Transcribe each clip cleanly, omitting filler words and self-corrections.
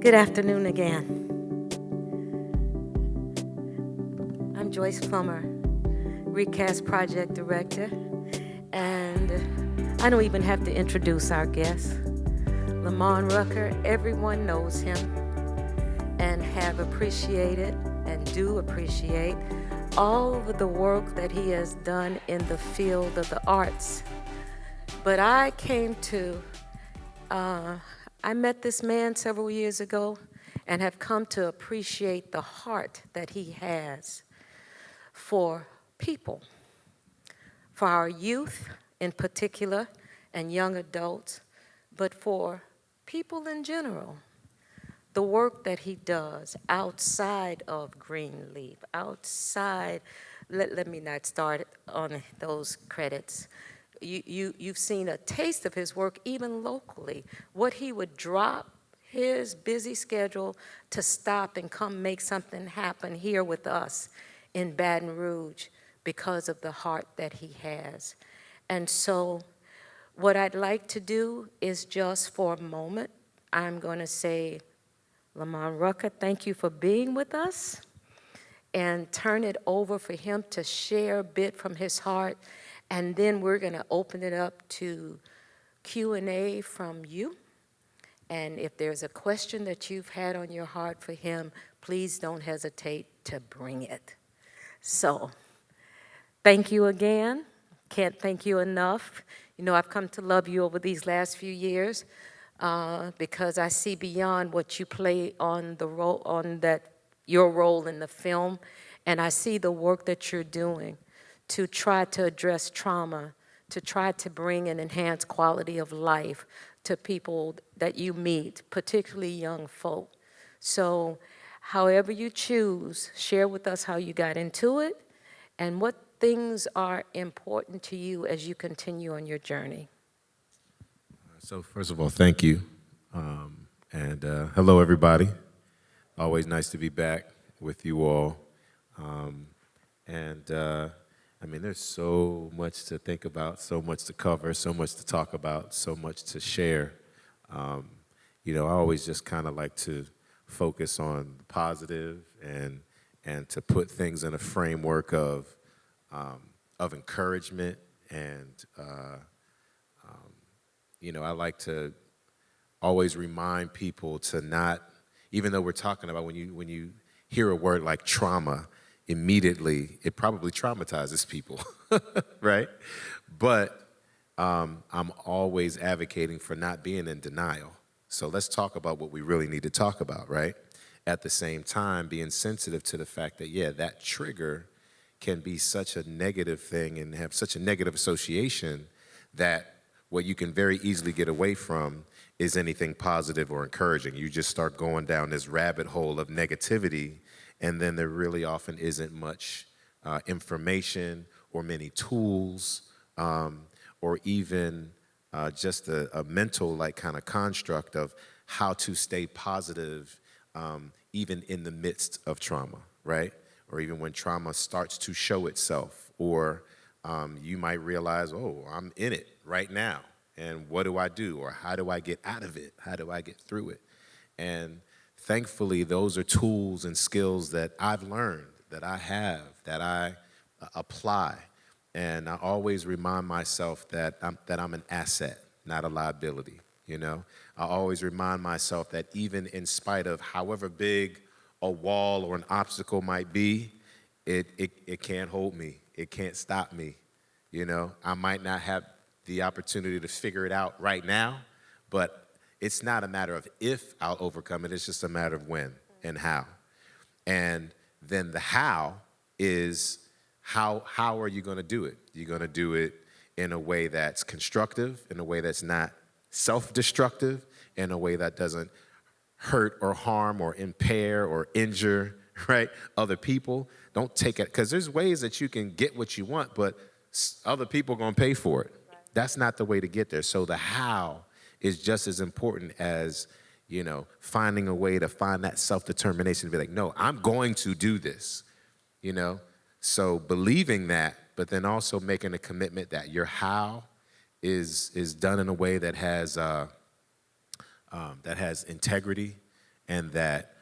Good afternoon again. I'm Joyce Plummer, Recast Project Director, and I don't even have to introduce our guest. Lamman Rucker, everyone knows him and have appreciated and do appreciate all of the work that he has done in the field of the arts. But I met this man several years ago and have come to appreciate the heart that he has for people, for our youth in particular and young adults, but for people in general. The work that he does outside of Greenleaf, let me not start on those credits. You've seen a taste of his work even locally, what he would drop his busy schedule to stop and come make something happen here with us in Baton Rouge because of the heart that he has. And so what I'd like to do is just for a moment, I'm going to say, Lamman Rucker, thank you for being with us, and turn it over for him to share a bit from his heart. And then we're going to open it up to Q&A from you. And if there's a question that you've had on your heart for him, please don't hesitate to bring it. So, thank you again. Can't thank you enough. You know, I've come to love you over these last few years because I see beyond what you play on the role, your role in the film, and I see the work that you're doing to try to address trauma, to try to bring an enhanced quality of life to people that you meet, particularly young folk. So however you choose, share with us how you got into it and what things are important to you as you continue on your journey. So first of all, thank you. And hello, everybody. Always nice to be back with you all. I mean, there's so much to think about, so much to cover, so much to talk about, so much to share. I always just kind of like to focus on the positive and to put things in a framework of encouragement. And, I like to always remind people to not, even though we're talking about when you hear a word like trauma, immediately, it probably traumatizes people, right? But I'm always advocating for not being in denial. So let's talk about what we really need to talk about, right? At the same time, being sensitive to the fact that, yeah, that trigger can be such a negative thing and have such a negative association that what you can very easily get away from is anything positive or encouraging. You just start going down this rabbit hole of negativity, and then there really often isn't much information or many tools or even just a mental like kind of construct of how to stay positive even in the midst of trauma, right? Or even when trauma starts to show itself, or you might realize, oh, I'm in it right now, and what do I do? Or how do I get out of it? How do I get through it? And thankfully, those are tools and skills that I've learned, that I have, that I apply. And I always remind myself that I'm an asset, not a liability, you know? I always remind myself that even in spite of however big a wall or an obstacle might be, it can't hold me. It can't stop me, you know? I might not have the opportunity to figure it out right now, but it's not a matter of if I'll overcome it, it's just a matter of when and how. And then the how is how are you gonna do it? You're gonna do it in a way that's constructive, in a way that's not self-destructive, in a way that doesn't hurt or harm or impair or injure, right, other people. Don't take it, because there's ways that you can get what you want, but other people are gonna pay for it. That's not the way to get there. So the how is just as important as, finding a way to find that self-determination to be like, no, I'm going to do this, So believing that, but then also making a commitment that your how is done in a way that has integrity and that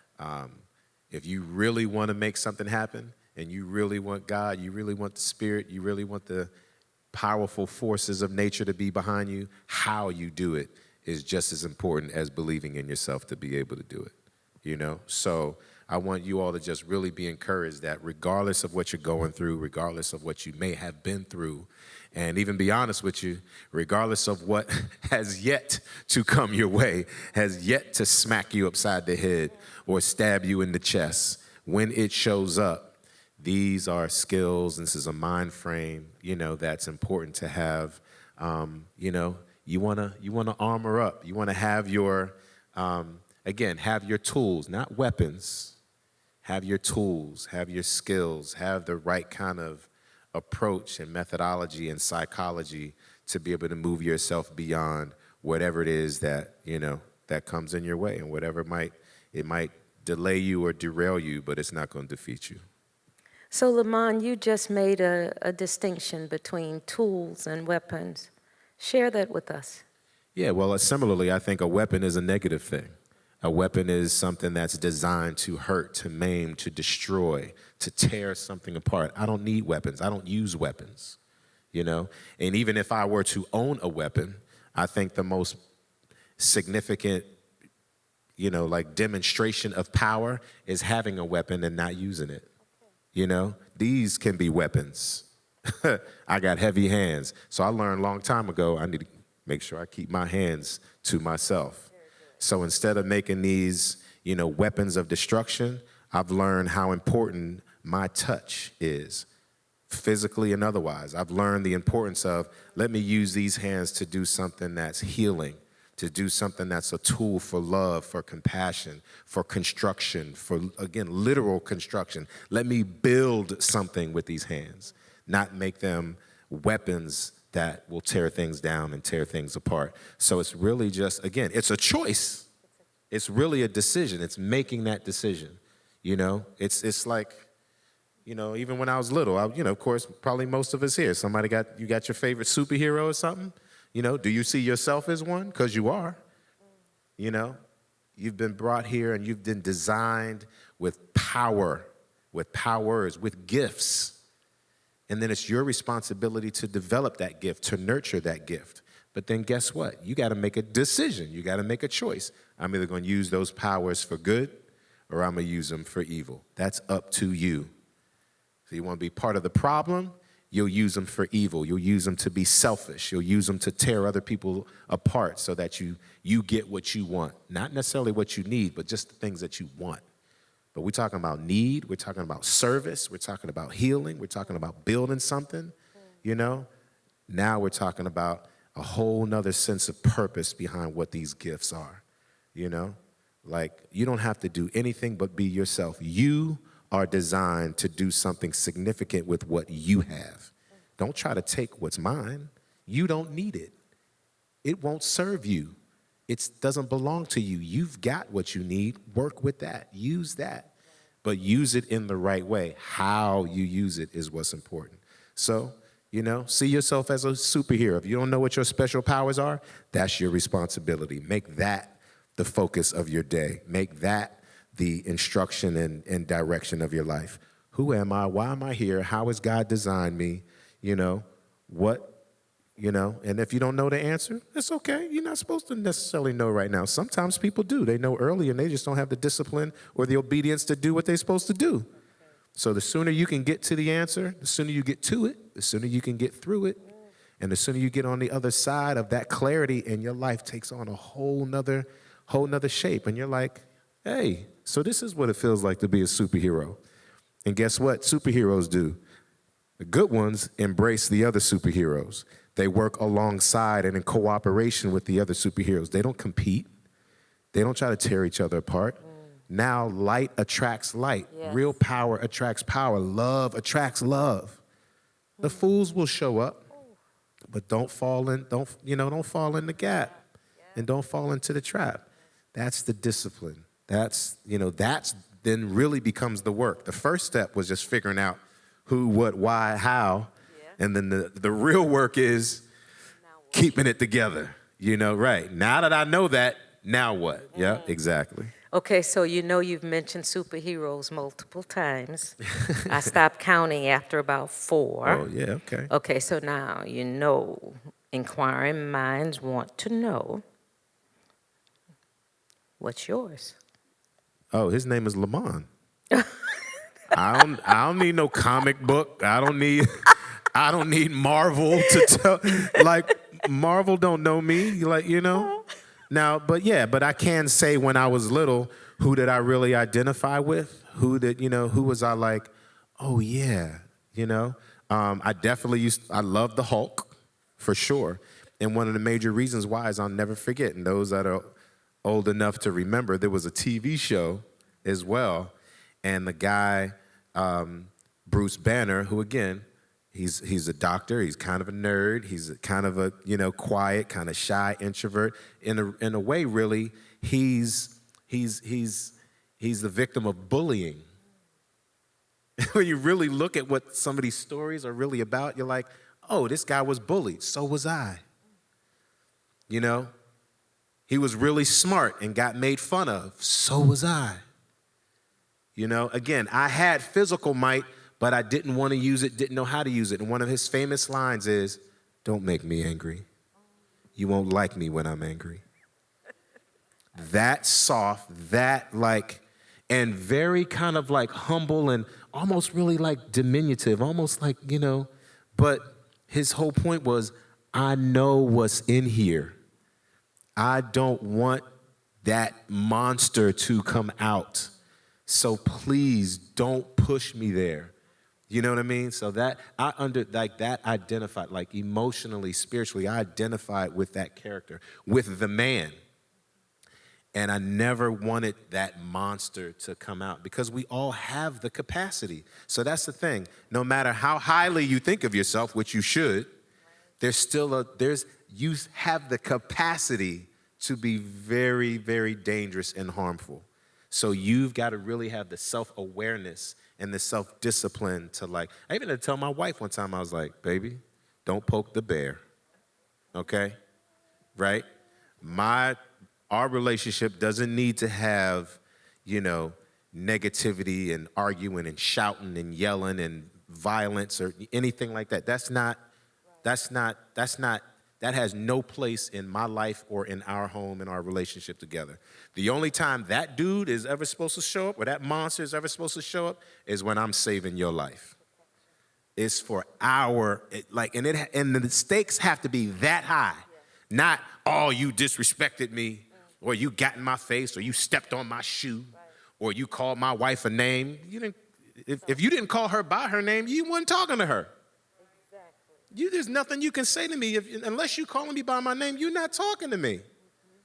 if you really want to make something happen, and you really want God, you really want the Spirit, you really want the powerful forces of nature to be behind you, how you do it is just as important as believing in yourself to be able to do it, you know? So I want you all to just really be encouraged that regardless of what you're going through, regardless of what you may have been through, and even be honest with you, regardless of what has yet to come your way, has yet to smack you upside the head or stab you in the chest, when it shows up, these are skills, and this is a mind frame, you know, that's important to have. You know, you wanna armor up. You wanna have your, again, have your tools, not weapons. Have your tools, have your skills, have the right kind of approach and methodology and psychology to be able to move yourself beyond whatever it is that, you know, that comes in your way, and whatever it might delay you or derail you, but it's not going to defeat you. So, Lamman, you just made a distinction between tools and weapons. Share that with us. Yeah, well, similarly, I think a weapon is a negative thing. A weapon is something that's designed to hurt, to maim, to destroy, to tear something apart. I don't need weapons. I don't use weapons, you know? And even if I were to own a weapon, I think the most significant, you know, like demonstration of power is having a weapon and not using it. You know, these can be weapons. I got heavy hands. So I learned a long time ago, I need to make sure I keep my hands to myself. So instead of making these, you know, weapons of destruction, I've learned how important my touch is, physically and otherwise. I've learned the importance of, let me use these hands to do something that's healing, to do something that's a tool for love, for compassion, for construction, for, again, literal construction. Let me build something with these hands, not make them weapons that will tear things down and tear things apart. So it's really just, again, it's a choice. It's really a decision. It's making that decision, you know? It's like, you know, even when I was little, you know, of course, probably most of us here, you got your favorite superhero or something? You know, do you see yourself as one? Because you are. You know, you've been brought here and you've been designed with power, with powers, with gifts. And then it's your responsibility to develop that gift, to nurture that gift. But then guess what? You got to make a decision. You got to make a choice. I'm either going to use those powers for good or I'm going to use them for evil. That's up to you. So you want to be part of the problem? You'll use them for evil. You'll use them to be selfish. You'll use them to tear other people apart so that you get what you want. Not necessarily what you need, but just the things that you want. But we're talking about need. We're talking about service. We're talking about healing. We're talking about building something, you know. Now we're talking about a whole nother sense of purpose behind what these gifts are, you know. Like, you don't have to do anything but be yourself. You are designed to do something significant with what you have. Don't try to take what's mine. You don't need it. It won't serve you. It doesn't belong to you. You've got what you need. Work with that. Use that. But use it in the right way. How you use it is what's important. So, you know, see yourself as a superhero. If you don't know what your special powers are, that's your responsibility. Make that the focus of your day. Make that the instruction and direction of your life. Who am I? Why am I here? How has God designed me? You know, what, you know, and if you don't know the answer, it's okay. You're not supposed to necessarily know right now. Sometimes people do. They know early and they just don't have the discipline or the obedience to do what they're supposed to do. So the sooner you can get to the answer, the sooner you get to it, the sooner you can get through it, and the sooner you get on the other side of that clarity and your life takes on a whole nother shape. And you're like, hey, so this is what it feels like to be a superhero. And guess what superheroes do? The good ones embrace the other superheroes. They work alongside and in cooperation with the other superheroes. They don't compete. They don't try to tear each other apart. Now light attracts light. Yes. Real power attracts power. Love attracts love. The fools will show up, but don't fall in the gap, and don't fall into the trap. That's the discipline. That's then really becomes the work. The first step was just figuring out who, what, why, how. Yeah. And then the real work is keeping it together. You know, right. Now that I know that, now what? Yeah, exactly. Okay, so you know you've mentioned superheroes multiple times. I stopped counting after about 4. Oh, yeah, okay. Okay, so now you know inquiring minds want to know what's yours. Oh, his name is Lamman. I don't need no comic book. I don't need Marvel to tell, like, Marvel don't know me, like, Now, but yeah, but I can say when I was little, who did I really identify with? Who was I like, oh yeah, I definitely I love the Hulk, for sure. And one of the major reasons why is I'll never forget, and those that are old enough to remember, there was a TV show as well, and the guy, Bruce Banner, who again, he's a doctor, he's kind of a nerd, he's kind of a quiet, kind of shy introvert. In a way, really, he's the victim of bullying. When you really look at what some of these stories are really about, you're like, oh, this guy was bullied, so was I. He was really smart and got made fun of, so was I. Again, I had physical might, but I didn't want to use it, didn't know how to use it. And one of his famous lines is, don't make me angry. You won't like me when I'm angry. That soft, that like, and very kind of like humble and almost really like diminutive, almost like, but his whole point was, I know what's in here. I don't want that monster to come out. So please don't push me there. You know what I mean? So that that identified, like emotionally, spiritually, I identified with that character, with the man. And I never wanted that monster to come out because we all have the capacity. So that's the thing. No matter how highly you think of yourself, which you should, you have the capacity to be very, very dangerous and harmful. So you've got to really have the self-awareness and the self-discipline to I even had to tell my wife one time, I was like, baby, don't poke the bear, okay? Right? Our relationship doesn't need to have, negativity and arguing and shouting and yelling and violence or anything like that. That has no place in my life or in our home, in our relationship together. The only time that dude is ever supposed to show up or that monster is ever supposed to show up is when I'm saving your life. It's for and the stakes have to be that high. Not, oh, you disrespected me, or you got in my face, or you stepped on my shoe, or you called my wife a name. If you didn't call her by her name, you weren't talking to her. There's nothing you can say to me unless you calling me by my name. You're not talking to me.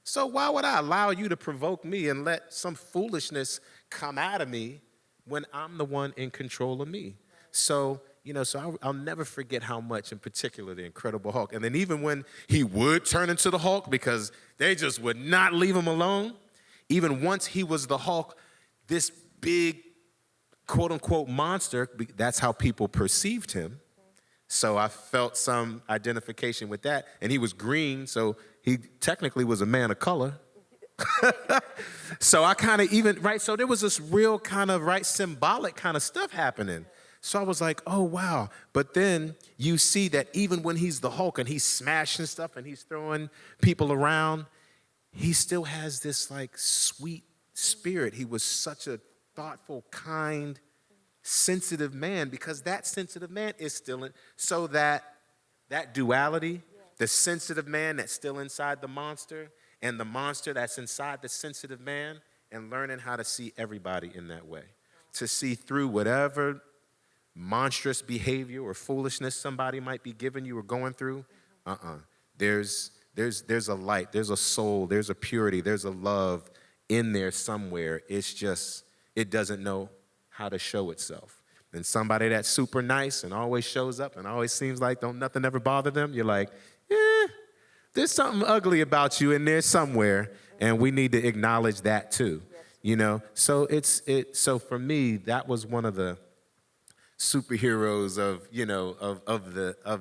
So why would I allow you to provoke me and let some foolishness come out of me when I'm the one in control of me? So I'll never forget how much, in particular, the Incredible Hulk. And then even when he would turn into the Hulk, because they just would not leave him alone, even once he was the Hulk, this big, quote-unquote, monster, that's how people perceived him. So I felt some identification with that. And he was green, so he technically was a man of color. So I kind of so there was this real kind of, symbolic kind of stuff happening. So I was like, oh, wow. But then you see that even when he's the Hulk and he's smashing stuff and he's throwing people around, he still has this sweet spirit. He was such a thoughtful, kind, sensitive man, because that sensitive man is still in. So that duality, the sensitive man that's still inside the monster and the monster that's inside the sensitive man, and learning how to see everybody in that way, to see through whatever monstrous behavior or foolishness somebody might be giving you or going through. There's a light, there's a soul, there's a purity, there's a love in there somewhere. It's just, it doesn't know how to show itself. And somebody that's super nice and always shows up and always seems like don't nothing ever bother them, you're like, there's something ugly about you in there somewhere, and we need to acknowledge that too. So so for me, that was one of the superheroes of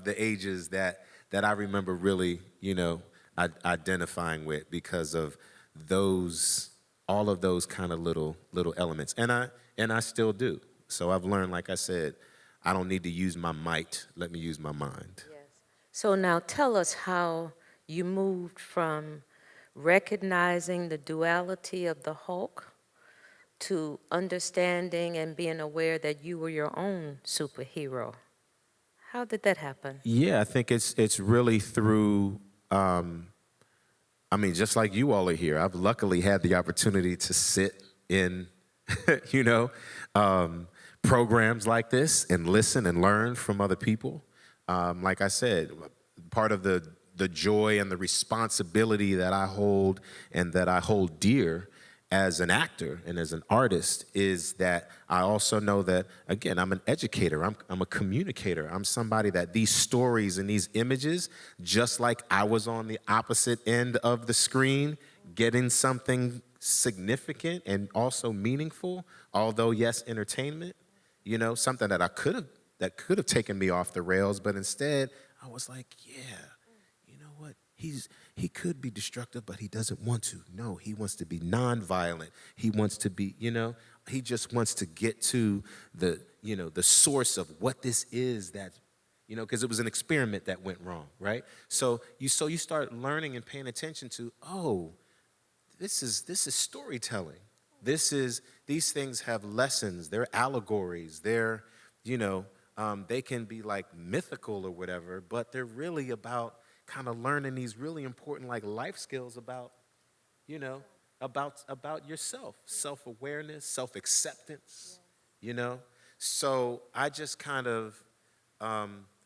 the ages that I remember really identifying with, because of those all of those kind of little elements. And I still do. So I've learned, like I said, I don't need to use my might. Let me use my mind. Yes. So now tell us how you moved from recognizing the duality of the Hulk to understanding and being aware that you were your own superhero. How did that happen? Yeah, I think it's really through. I mean, just like you all are here, I've luckily had the opportunity to sit in, you know, programs like this and listen and learn from other people. Like I said, part of the joy and the responsibility that I hold and that I hold dear as an actor and as an artist is that I also know that, again, I'm an educator, I'm a communicator, I'm somebody that these stories and these images, just like I was on the opposite end of the screen, getting something significant and also meaningful, although yes, entertainment, you know, something that could have taken me off the rails, but instead I was like, yeah, you know what? He could be destructive, but he doesn't want to. No, he wants to be nonviolent. He wants to be, you know, he just wants to get to the, you know, the source of what this is that, you know, because it was an experiment that went wrong, right? So you start learning and paying attention to, oh, this is storytelling. These things have lessons. They're allegories. They're, you know, they can be like mythical or whatever, but they're really about kind of learning these really important like life skills about, you know, about yourself, self-awareness, self-acceptance, you know. So I just kind of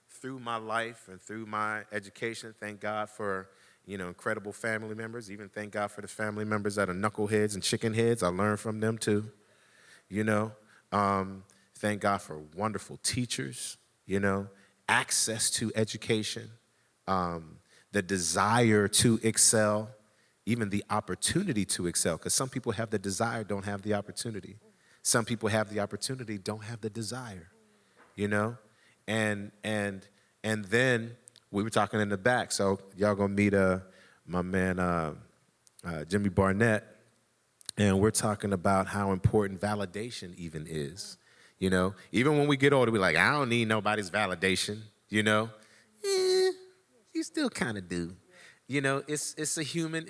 through my life and through my education, thank God for, you know, incredible family members. Even thank God for the family members that are knuckleheads and chicken heads. I learned from them too, you know. Thank God for wonderful teachers, you know, access to education, the desire to excel, even the opportunity to excel. Because some people have the desire, don't have the opportunity. Some people have the opportunity, don't have the desire, you know? And then we were talking in the back, so y'all gonna meet my man Jimmy Barnett, and we're talking about how important validation even is. You know, even when we get older, we're like, I don't need nobody's validation, you know? You still kind of do. You know, it's a human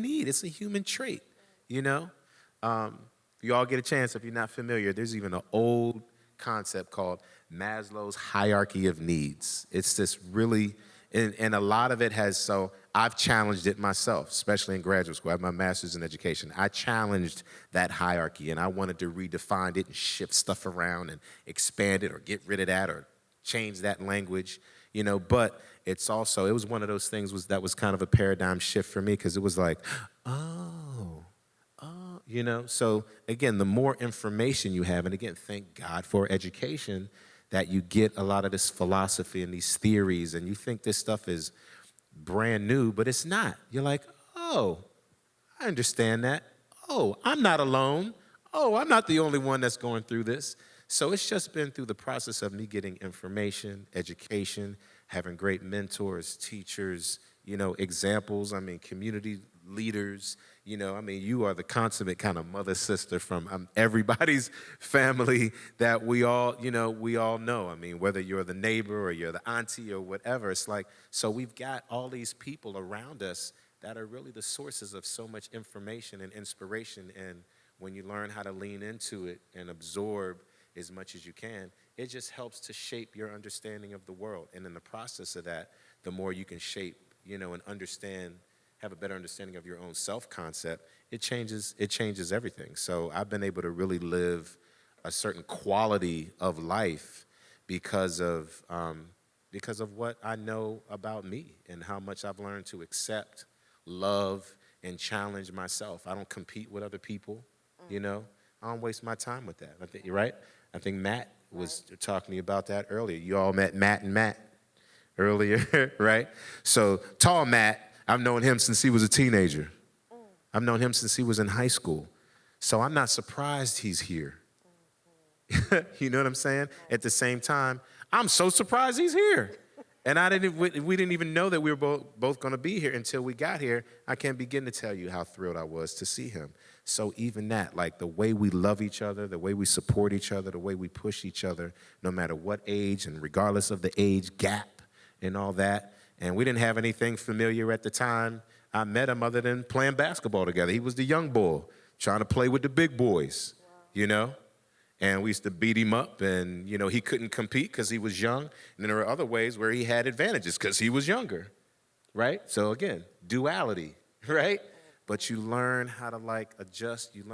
need. It's a human trait, you know? You all get a chance, if you're not familiar, there's even an old concept called Maslow's hierarchy of needs. It's this really, and a lot of it has, so I've challenged it myself, especially in graduate school. I have my master's in education. I challenged that hierarchy, and I wanted to redefine it and shift stuff around and expand it or get rid of that or change that language, you know, but it was one of those things that was kind of a paradigm shift for me, because it was like, oh, you know. So again, the more information you have, and again, thank God for education, that you get a lot of this philosophy and these theories, and you think this stuff is brand new, but it's not. You're like, oh, I understand that. Oh, I'm not alone. Oh, I'm not the only one that's going through this. So it's just been through the process of me getting information, education, having great mentors, teachers, you know, examples. I mean, community leaders, you know, I mean, you are the consummate kind of mother, sister from everybody's family that we all know. I mean, whether you're the neighbor or you're the auntie or whatever, it's like, so we've got all these people around us that are really the sources of so much information and inspiration. And when you learn how to lean into it and absorb as much as you can, it just helps to shape your understanding of the world. And in the process of that, the more you can shape, you know, and understand, have a better understanding of your own self-concept, it changes everything. So I've been able to really live a certain quality of life because of what I know about me and how much I've learned to accept, love, and challenge myself. I don't compete with other people, you know. I don't waste my time with that. I think you're right. I think Matt was talking to you about that earlier. You all met Matt and Matt earlier, right? So tall Matt, I've known him since he was a teenager. I've known him since he was in high school. So I'm not surprised he's here. You know what I'm saying? At the same time, I'm so surprised he's here. And we didn't even know that we were both going to be here until we got here. I can't begin to tell you how thrilled I was to see him. So even that, like the way we love each other, the way we support each other, the way we push each other, no matter what age and regardless of the age gap and all that. And we didn't have anything familiar at the time I met him other than playing basketball together. He was the young bull trying to play with the big boys, you know? And we used to beat him up, and, you know, he couldn't compete because he was young. And then there were other ways where he had advantages because he was younger, right? So again, duality, right? But you learn how to, like, adjust. You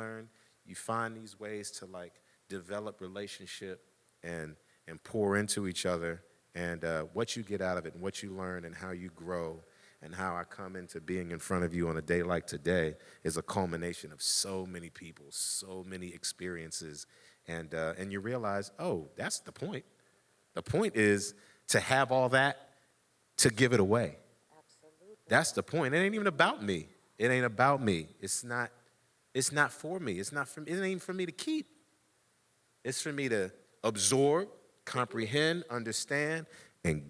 find these ways to, like, develop relationship and pour into each other. And what you get out of it and what you learn and how you grow and how I come into being in front of you on a day like today is a culmination of so many people, so many experiences. And you realize, oh, that's the point. The point is to have all that, to give it away. Absolutely. That's the point. It ain't even about me. It ain't about me. It's not for me. It ain't even for me to keep. It's for me to absorb, comprehend, understand, and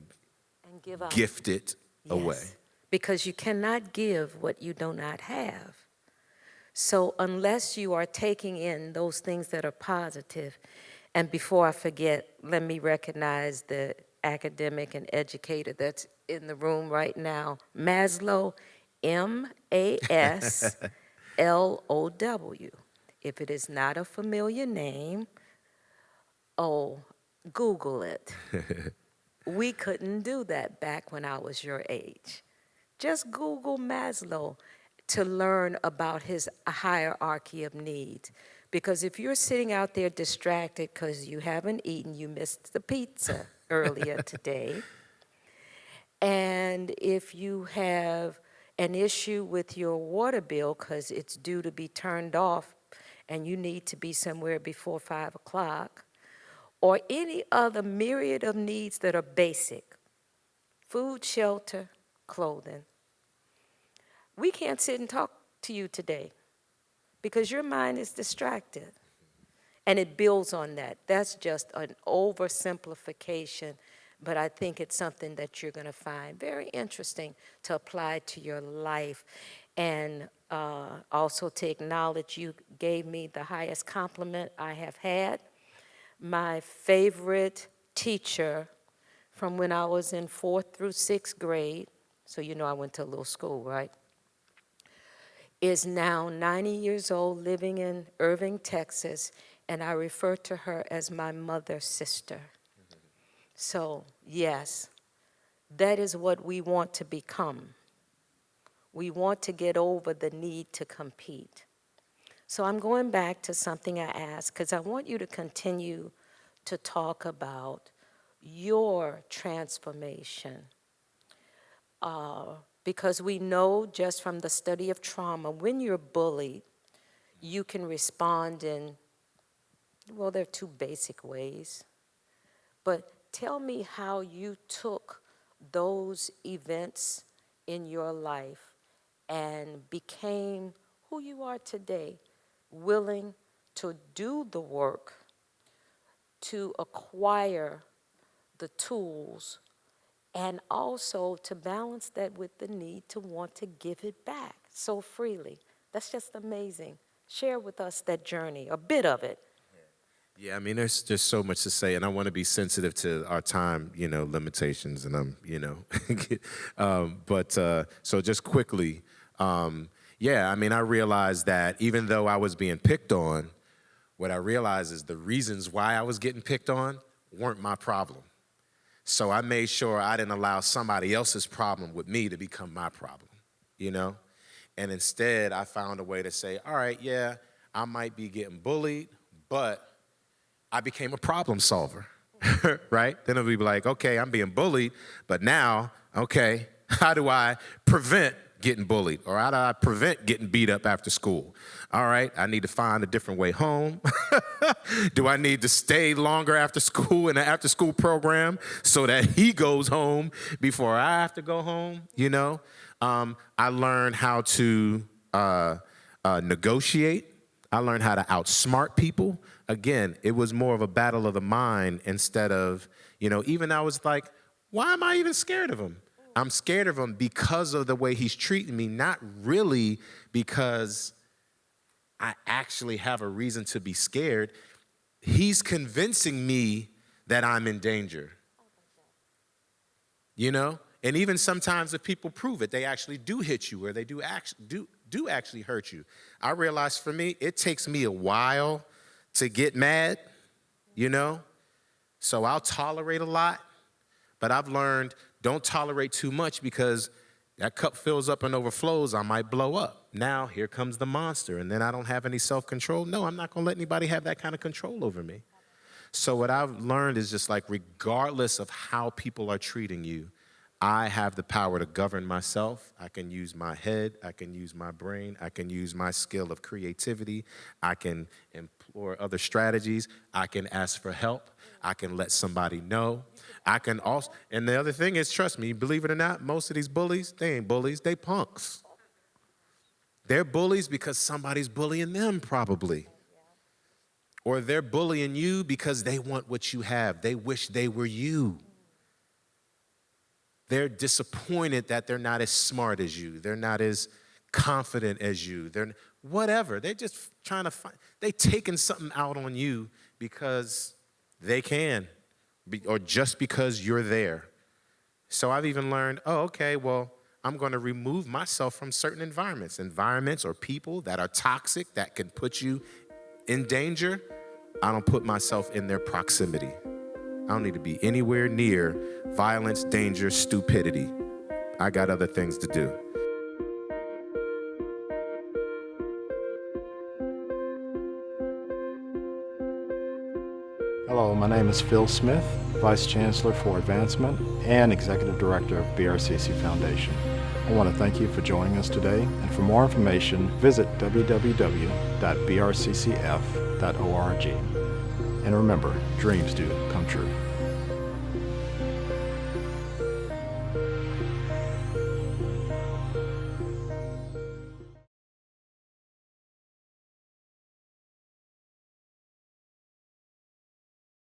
give out. gift it away. Yes, because you cannot give what you do not have. So unless you are taking in those things that are positive, and before I forget, let me recognize the academic and educator that's in the room right now, Maslow, Maslow. If it is not a familiar name, Google it. We couldn't do that back when I was your age. Just Google Maslow to learn about his hierarchy of needs. Because if you're sitting out there distracted because you haven't eaten, you missed the pizza earlier today, and if you have an issue with your water bill because it's due to be turned off and you need to be somewhere before 5 o'clock, or any other myriad of needs that are basic, food, shelter, clothing, we can't sit and talk to you today because your mind is distracted. And it builds on that. That's just an oversimplification, but I think it's something that you're going to find very interesting to apply to your life. And also to acknowledge you gave me the highest compliment I have had. My favorite teacher from when I was in 4th through 6th grade, so you know I went to a little school, right, is now 90 years old, living in Irving, Texas, and I refer to her as my mother's sister. So, yes, that is what we want to become. We want to get over the need to compete. So I'm going back to something I asked because I want you to continue to talk about your transformation. Because we know just from the study of trauma, when you're bullied, you can respond in, well, there are 2 basic ways. But tell me how you took those events in your life and became who you are today, willing to do the work to acquire the tools and also to balance that with the need to want to give it back so freely. That's just amazing. Share with us that journey, a bit of it. Yeah, I mean, there's just so much to say, and I want to be sensitive to our time, limitations, and so just quickly, yeah, I mean, I realized that even though I was being picked on, what I realized is the reasons why I was getting picked on weren't my problem. So I made sure I didn't allow somebody else's problem with me to become my problem, And instead, I found a way to say, all right, yeah, I might be getting bullied, but I became a problem solver, right? Then it'll be like, okay, I'm being bullied, but now, okay, how do I prevent getting bullied? Or how do I prevent getting beat up after school? All right, I need to find a different way home. Do I need to stay longer after school in the after-school program so that he goes home before I have to go home, I learned how to negotiate. I learned how to outsmart people. Again, it was more of a battle of the mind instead of, even I was like, why am I even scared of him? I'm scared of him because of the way he's treating me, not really because I actually have a reason to be scared. He's convincing me that I'm in danger. You know? And even sometimes if people prove it, they actually do hit you or they do actually hurt you. I realize for me, it takes me a while to get mad, you know? So I'll tolerate a lot, but I've learned don't tolerate too much because that cup fills up and overflows, I might blow up. Now here comes the monster and then I don't have any self-control. No, I'm not gonna let anybody have that kind of control over me. So what I've learned is just like regardless of how people are treating you, I have the power to govern myself. I can use my head, I can use my brain, I can use my skill of creativity, I can employ other strategies, I can ask for help, I can let somebody know. I can also, and the other thing is, trust me, believe it or not, most of these bullies, they ain't bullies, they punks. They're bullies because somebody's bullying them probably. Or they're bullying you because they want what you have. They wish they were you. They're disappointed that they're not as smart as you. They're not as confident as you. They're whatever. They're just trying to find, they taking something out on you because they can, or just because you're there. So I've even learned, oh, okay, well, I'm going to remove myself from certain environments or people that are toxic, that can put you in danger. I don't put myself in their proximity. I don't need to be anywhere near violence, danger, stupidity. I got other things to do. Hello, my name is Phil Smith, Vice Chancellor for Advancement and Executive Director of BRCC Foundation. I want to thank you for joining us today, and for more information, visit www.brccf.org. And remember, dreams do come true.